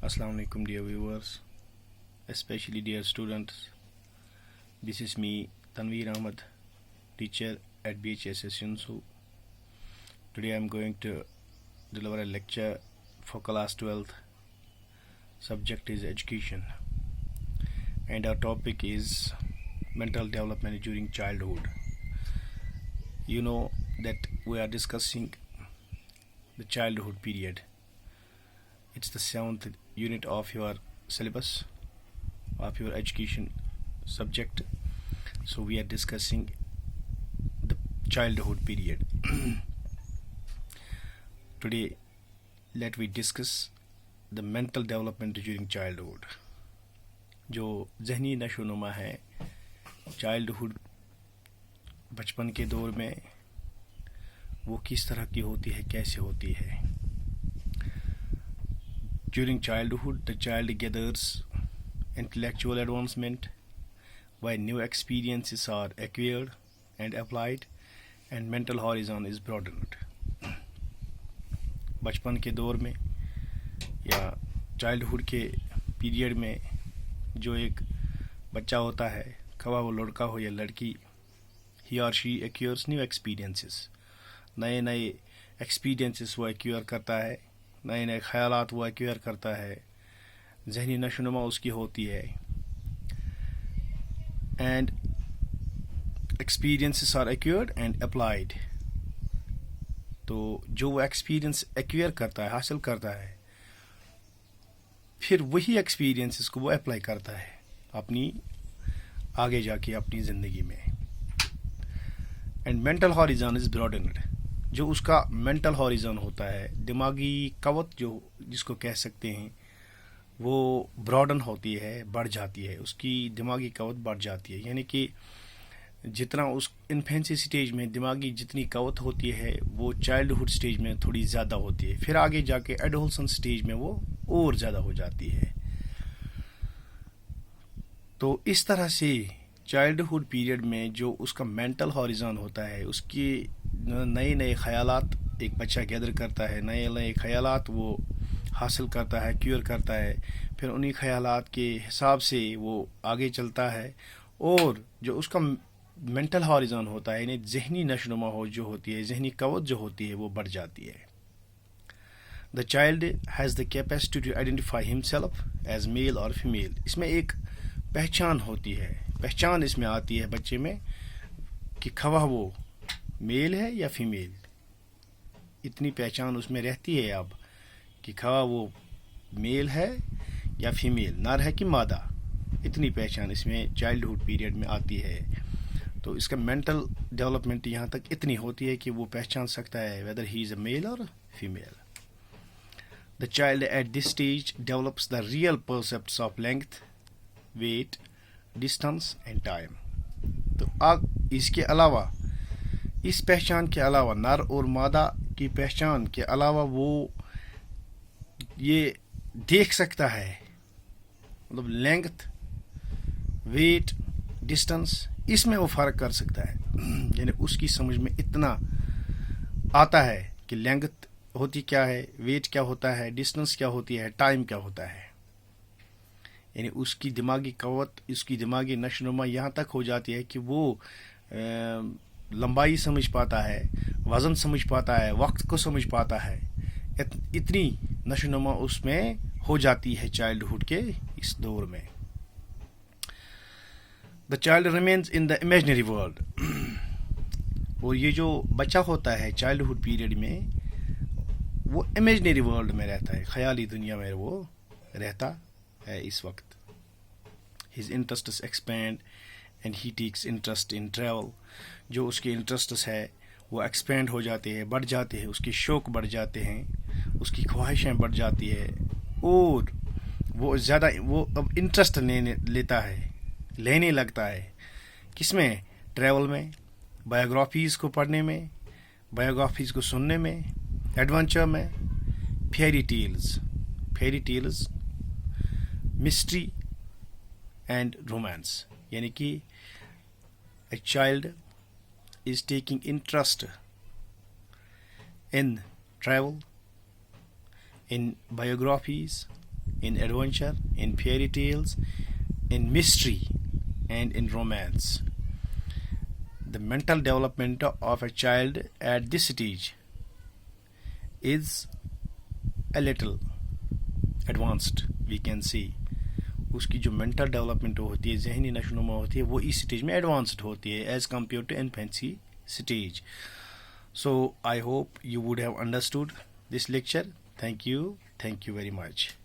Assalamu alaikum dear viewers, especially dear students. This is me Tanveer Ahmed, teacher at BHSS Yunsu. Today I am going to deliver a lecture for class 12th. Subject is education and our topic is mental development during childhood. You know that we are discussing the childhood period. It's the 7th unit of your syllabus, of your education subject. So we are discussing the childhood period. Today, let we discuss the mental development during childhood. जो ज़हनी नशोनुमा है childhood बचपन के दौर में वो किस तरह की होती है, कैसे होती है. During childhood, the child gathers intellectual advancement while new experiences are acquired and applied and mental horizon is broadened. बचपन के दौर में या चाइल्डहुड के पीरियड में जो एक बच्चा होता है, खवा वो लड़का हो या लड़की, he or she acquires new experiences. नए नए एक्सपीरियंसेस वो एक्वायर करता है, नए नए ख्यालात वो एक्वायर करता है, ज़हनी नशोनुमा उसकी होती है. And experiences are acquired and applied. तो जो वो एक्सपीरियंस एक्वायर करता है, हासिल करता है, फिर वही एक्सपीरियंसेस को वो अप्लाई करता है अपनी आगे जाके अपनी ज़िंदगी में. And mental horizon is broadened. जो उसका मेंटल हॉरिजन होता है, दिमागी कवत जो जिसको कह सकते हैं, वो ब्रॉडन होती है, बढ़ जाती है, उसकी दिमागी कवत बढ़ जाती है. यानी कि जितना उस इन्फेंसी स्टेज में दिमागी जितनी कवत होती है वो चाइल्डहुड स्टेज में थोड़ी ज़्यादा होती है, फिर आगे जाके एडोलसेंस स्टेज में वो और ज़्यादा हो जाती है. तो इस तरह से चाइल्डहुड पीरियड में जो उसका मेंटल हॉरिजन होता है, उसकी नए नए ख़यालात एक बच्चा गैदर करता है, नए नए ख़यालात वो हासिल करता है, क्यूर करता है, फिर उन्हीं ख़यालात के हिसाब से वो आगे चलता है. और जो उसका मेंटल हॉरिजन होता है, यानी ज़हनी नशोनुमा हो जो होती है, ज़हनी कवत जो होती है, वो बढ़ जाती है. The child has the capacity to identify himself as male और फीमेल. इसमें एक पहचान होती है, पहचान इसमें आती है बच्चे में कि खवा वो मेल है या फीमेल. इतनी पहचान उसमें रहती है अब कि खवा वो मेल है या फीमेल, नर है कि मादा. इतनी पहचान इसमें चाइल्डहुड पीरियड में आती है. तो इसका मेंटल डेवलपमेंट यहाँ तक इतनी होती है कि वो पहचान सकता है whether he is a male और female. The child at this stage develops the real percepts of length, weight, distance and time. तो अब इसके अलावा, इस पहचान के अलावा, नर और मादा की पहचान के अलावा वो ये देख सकता है, मतलब लेंथ, वेट, डिस्टेंस, इसमें वो फ़र्क कर सकता है. यानी उसकी समझ में इतना आता है कि लेंथ होती क्या है, वेट क्या होता है, डिस्टेंस क्या होती है, टाइम क्या होता है. यानी उसकी दिमागी कवत, उसकी दिमागी नशोनुमा यहाँ तक हो जाती है कि वो लंबाई समझ पाता है, वज़न समझ पाता है, वक्त को समझ पाता है. इतनी नशोनुमा उसमें हो जाती है चाइल्डहुड के इस दौर में. The child remains in the imaginary world. और ये जो बच्चा होता है चाइल्डहुड पीरियड में, वो इमेजिनरी वर्ल्ड में रहता है, ख्याली दुनिया में वो रहता है इस वक्त. His interests expand and he takes interest in travel. जो उसके इंटरेस्ट्स है वो एक्सपेंड हो जाते हैं, बढ़ जाते हैं, उसके शौक़ बढ़ जाते हैं, उसकी ख्वाहिशें बढ़ जाती है, और वो ज़्यादा वो अब इंटरेस्ट लेने लगता है. किसमें? ट्रैवल में, बायोग्राफीज़ को पढ़ने में, बायोग्राफीज़ को सुनने में, एडवेंचर में, fairy tales, mystery and romance. यानी कि a child is taking interest in travel, in biographies, in adventure, in fairy tales, in mystery, and in romance. The mental development of a child at this stage is a little advanced, we can see. उसकी जो mental development होती है, ذہنی نشوونما ہوتی ہے, وہ اس stage میں advanced ہوتی ہے as compared to infancy stage. So I hope you would have understood this lecture. Thank you very much.